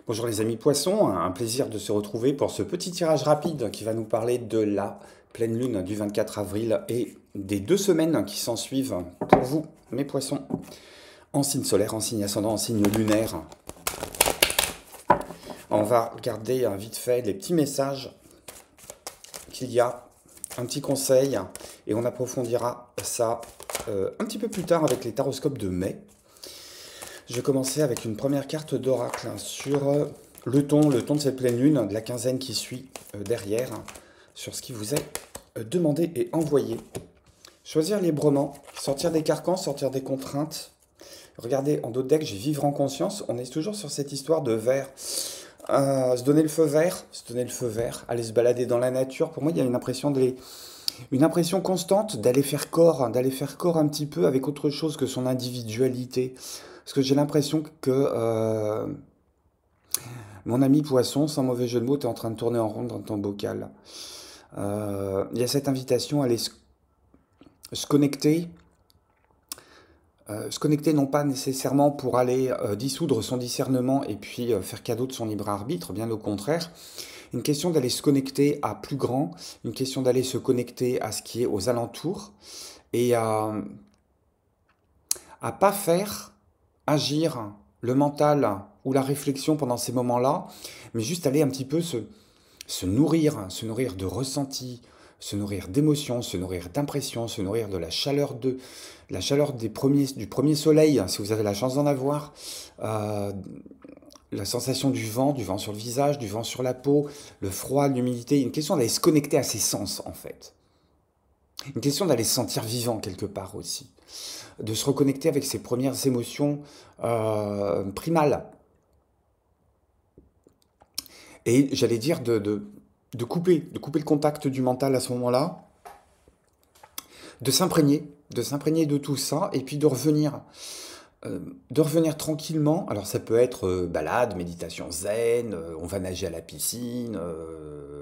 Bonjour les amis poissons, un plaisir de se retrouver pour ce petit tirage rapide qui va nous parler de la pleine lune du 24 avril et des 2 semaines qui s'en suivent pour vous, mes poissons, en signe solaire, en signe ascendant, en signe lunaire. On va regarder vite fait les petits messages qu'il y a, un petit conseil, et on approfondira ça un petit peu plus tard avec les taroscopes de mai. Je vais commencer avec une première carte d'oracle sur le ton de cette pleine lune, de la quinzaine qui suit derrière, sur ce qui vous est demandé et envoyé. Choisir librement, sortir des carcans, sortir des contraintes. Regardez, en d'autres decks, j'ai vivre en conscience. On est toujours sur cette histoire de vert. Se donner le feu vert, aller se balader dans la nature. Pour moi, il y a une impression constante d'aller faire corps un petit peu avec autre chose que son individualité. Parce que j'ai l'impression que mon ami poisson, sans mauvais jeu de mots, est en train de tourner en rond dans ton bocal. Il y a cette invitation à aller se connecter. Se connecter non pas nécessairement pour aller dissoudre son discernement et puis faire cadeau de son libre arbitre, bien au contraire. Une question d'aller se connecter à plus grand, une question d'aller se connecter à ce qui est aux alentours et à pas faire agir le mental ou la réflexion pendant ces moments-là, mais juste aller un petit peu se nourrir de ressentis, se nourrir d'émotions, se nourrir d'impressions, se nourrir de la chaleur du premier soleil, si vous avez la chance d'en avoir, la sensation du vent sur le visage, du vent sur la peau, le froid, l'humidité. Une question d'aller se connecter à ses sens, en fait. Une question d'aller se sentir vivant quelque part aussi. De se reconnecter avec ses premières émotions primales. Et j'allais dire de couper le contact du mental à ce moment-là, de s'imprégner de tout ça, et puis de revenir tranquillement. Alors ça peut être balade, méditation zen, on va nager à la piscine,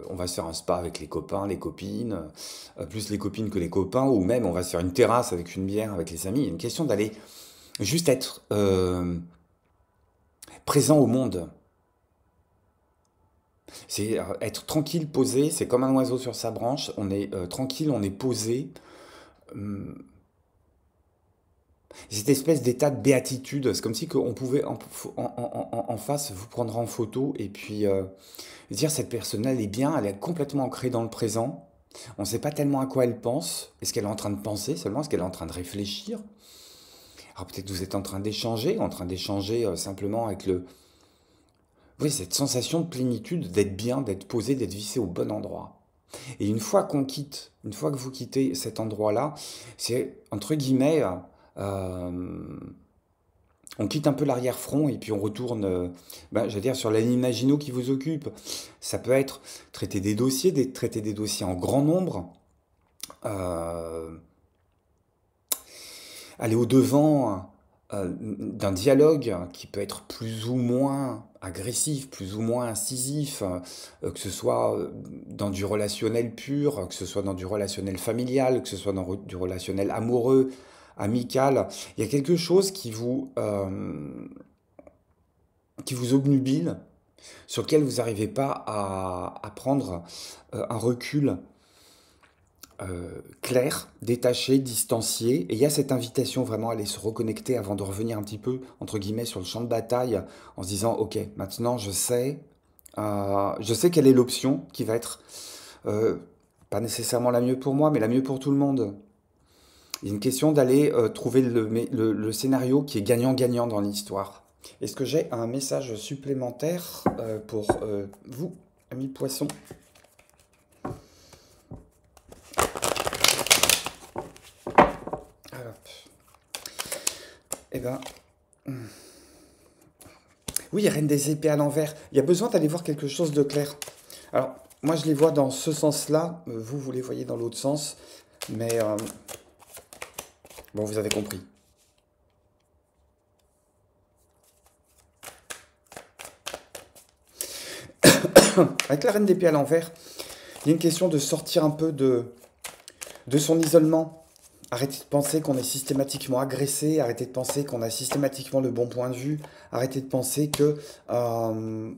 on va se faire un spa avec les copains, les copines, plus les copines que les copains, ou même on va se faire une terrasse avec une bière avec les amis. Il y a une question d'aller juste être présent au monde. C'est être tranquille, posé, c'est comme un oiseau sur sa branche, on est tranquille, on est posé. Cette espèce d'état de béatitude, c'est comme si on pouvait en face vous prendre en photo et puis dire cette personne-là, elle est bien, elle est complètement ancrée dans le présent. On ne sait pas tellement à quoi elle pense. Est-ce qu'elle est en train de penser seulement? Est-ce qu'elle est en train de réfléchir? Alors peut-être que vous êtes en train d'échanger, simplement avec oui, cette sensation de plénitude, d'être bien, d'être posé, d'être vissé au bon endroit. Et une fois que vous quittez cet endroit-là, c'est entre guillemets, on quitte un peu l'arrière-front et puis on retourne, j'allais dire, sur la ligne Maginot qui vous occupe. Ça peut être traiter des dossiers en grand nombre, euh, aller au-devant d'un dialogue qui peut être plus ou moins agressif, plus ou moins incisif, que ce soit dans du relationnel pur, que ce soit dans du relationnel familial, que ce soit dans du relationnel amoureux, amical. Il y a quelque chose qui vous obnubile, sur lequel vous n'arrivez pas à prendre un recul clair, détaché, distancié. Et il y a cette invitation vraiment à aller se reconnecter avant de revenir un petit peu, entre guillemets, sur le champ de bataille, en se disant, ok, maintenant je sais quelle est l'option qui va être pas nécessairement la mieux pour moi, mais la mieux pour tout le monde. Il y a une question d'aller trouver le scénario qui est gagnant-gagnant dans l'histoire. Est-ce que j'ai un message supplémentaire pour vous, amis poissons? Alors, eh ben, oui, Reine des épées à l'envers. Il y a besoin d'aller voir quelque chose de clair. Alors, moi, je les vois dans ce sens-là. Vous les voyez dans l'autre sens. Mais, bon, vous avez compris. Avec la Reine d'épée à l'envers, il y a une question de sortir un peu de son isolement, Arrêtez de penser qu'on est systématiquement agressé, arrêtez de penser qu'on a systématiquement le bon point de vue, arrêtez de penser que on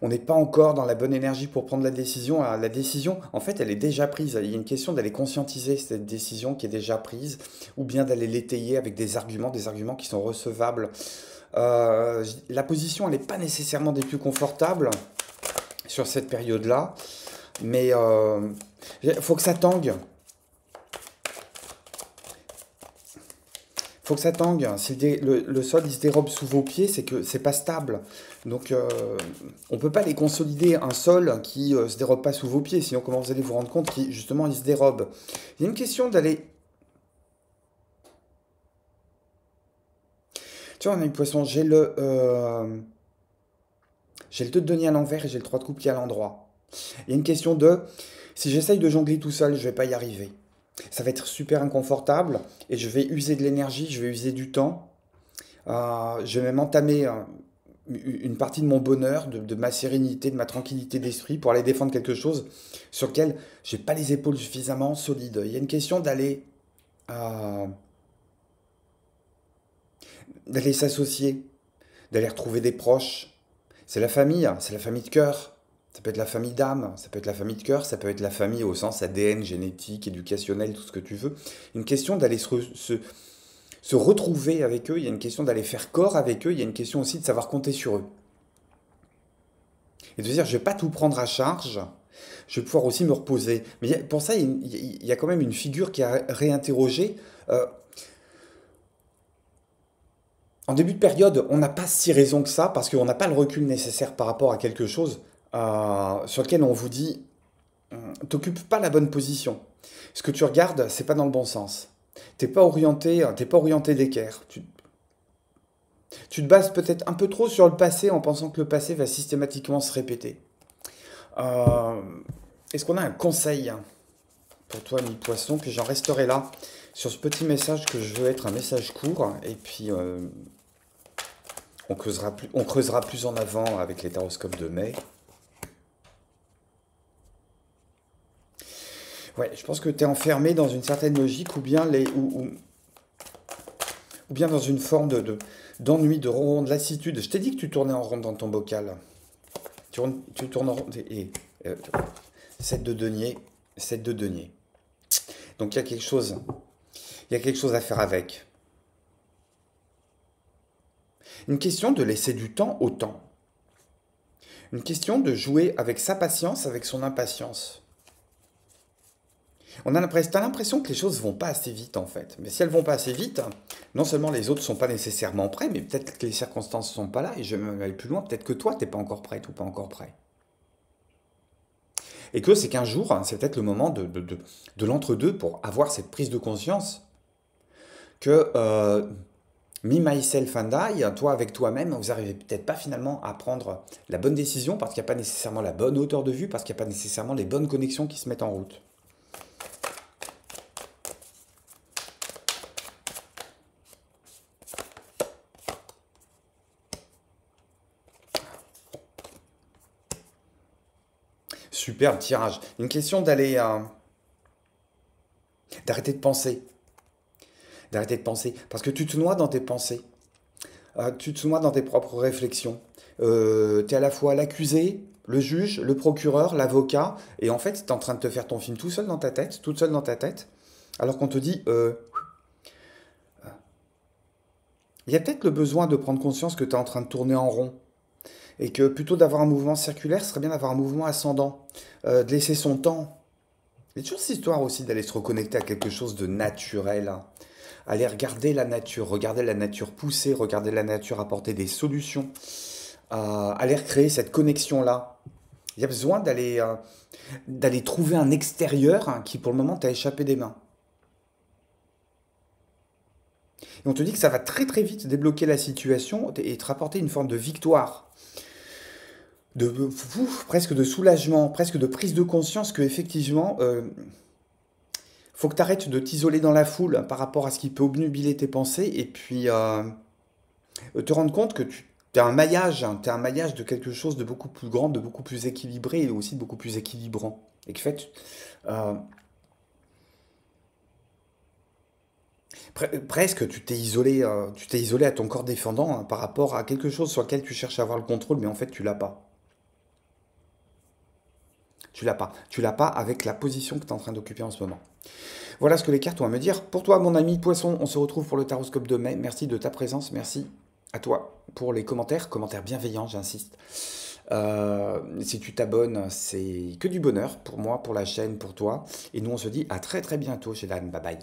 n'est pas encore dans la bonne énergie pour prendre la décision. Alors, la décision, en fait, elle est déjà prise. Il y a une question d'aller conscientiser cette décision qui est déjà prise, ou bien d'aller l'étayer avec des arguments qui sont recevables. La position, elle n'est pas nécessairement des plus confortables sur cette période-là, mais faut que ça tangue. Faut que ça tangue. Si le sol il se dérobe sous vos pieds, c'est que c'est pas stable. Donc on peut pas les consolider un sol qui se dérobe pas sous vos pieds. Sinon comment vous allez vous rendre compte qu'il justement il se dérobe. Il y a une question d'aller. Tu vois, on a une poisson. J'ai le 2 de denier à l'envers et j'ai le 3 de coupe qui est à l'endroit. Il y a une question de si j'essaye de jongler tout seul, je vais pas y arriver. Ça va être super inconfortable et je vais user de l'énergie, je vais user du temps. Je vais même entamer une partie de mon bonheur, de ma sérénité, de ma tranquillité d'esprit pour aller défendre quelque chose sur lequel j'ai pas les épaules suffisamment solides. Il y a une question euh, d'aller s'associer, d'aller retrouver des proches. C'est la famille de cœur. Ça peut être la famille d'âme, ça peut être la famille de cœur, ça peut être la famille au sens ADN, génétique, éducationnel, tout ce que tu veux. Une question d'aller se retrouver avec eux, il y a une question d'aller faire corps avec eux, il y a une question aussi de savoir compter sur eux. Et de se dire, je vais pas tout prendre à charge, je vais pouvoir aussi me reposer. Mais pour ça, il y a quand même une figure qui a réinterrogé. Euh, En début de période, on n'a pas si raison que ça, parce qu'on n'a pas le recul nécessaire par rapport à quelque chose sur lequel on vous dit, t'occupes pas la bonne position. Ce que tu regardes, c'est pas dans le bon sens. T'es pas orienté d'équerre. Tu te bases peut-être un peu trop sur le passé en pensant que le passé va systématiquement se répéter. Euh, Est-ce qu'on a un conseil pour toi, mi-poisson? Puis j'en resterai là sur ce petit message que je veux être un message court. Et puis on creusera plus en avant avec les taroscopes de mai. Ouais, je pense que tu es enfermé dans une certaine logique ou bien dans une forme d'ennui, de rond, de lassitude. Je t'ai dit que tu tournais en rond dans ton bocal. Tu tournes en rond. 7 de denier, 7 de denier. Donc il y a quelque chose à faire avec. Une question de laisser du temps au temps. Une question de jouer avec sa patience, avec son impatience. T'as l'impression que les choses vont pas assez vite en fait. Mais si elles vont pas assez vite, non seulement les autres sont pas nécessairement prêts, mais peut-être que les circonstances sont pas là. Et je vais même aller plus loin, peut-être que toi t'es pas encore prête ou pas encore prêt. Et que c'est qu'un jour, c'est peut-être le moment de l'entre-deux pour avoir cette prise de conscience que me, myself and I, toi avec toi-même, vous arrivez peut-être pas finalement à prendre la bonne décision parce qu'il n'y a pas nécessairement la bonne hauteur de vue, parce qu'il n'y a pas nécessairement les bonnes connexions qui se mettent en route. Superbe tirage. Une question d'arrêter de penser. D'arrêter de penser. Parce que tu te noies dans tes pensées. Tu te noies dans tes propres réflexions. Tu es à la fois l'accusé, le juge, le procureur, l'avocat. Et en fait, tu es en train de te faire ton film tout seul dans ta tête, toute seule dans ta tête. Alors qu'on te dit, il y a peut-être le besoin de prendre conscience que tu es en train de tourner en rond. Et que plutôt d'avoir un mouvement circulaire, ce serait bien d'avoir un mouvement ascendant. De laisser son temps. Il y a toujours cette histoire aussi d'aller se reconnecter à quelque chose de naturel, hein. Aller regarder la nature pousser, regarder la nature apporter des solutions, aller recréer cette connexion-là. Il y a besoin d'aller trouver un extérieur hein, qui pour le moment t'a échappé des mains. Et on te dit que ça va très très vite débloquer la situation et te rapporter une forme de victoire, presque de soulagement, presque de prise de conscience que effectivement, faut que tu arrêtes de t'isoler dans la foule par rapport à ce qui peut obnubiler tes pensées et puis te rendre compte que tu es un maillage, hein, t'es un maillage de quelque chose de beaucoup plus grand, de beaucoup plus équilibré et aussi de beaucoup plus équilibrant. Et que fait, euh, Presque, tu t'es isolé à ton corps défendant hein, par rapport à quelque chose sur lequel tu cherches à avoir le contrôle, mais en fait, tu l'as pas. Tu l'as pas. Tu l'as pas avec la position que tu es en train d'occuper en ce moment. Voilà ce que les cartes ont à me dire. Pour toi, mon ami Poisson, on se retrouve pour le Taroscope de mai. Merci de ta présence. Merci à toi pour les commentaires. Commentaires bienveillants, j'insiste. Si tu t'abonnes, c'est que du bonheur pour moi, pour la chaîne, pour toi. Et nous, on se dit à très très bientôt chez Dan. Bye bye.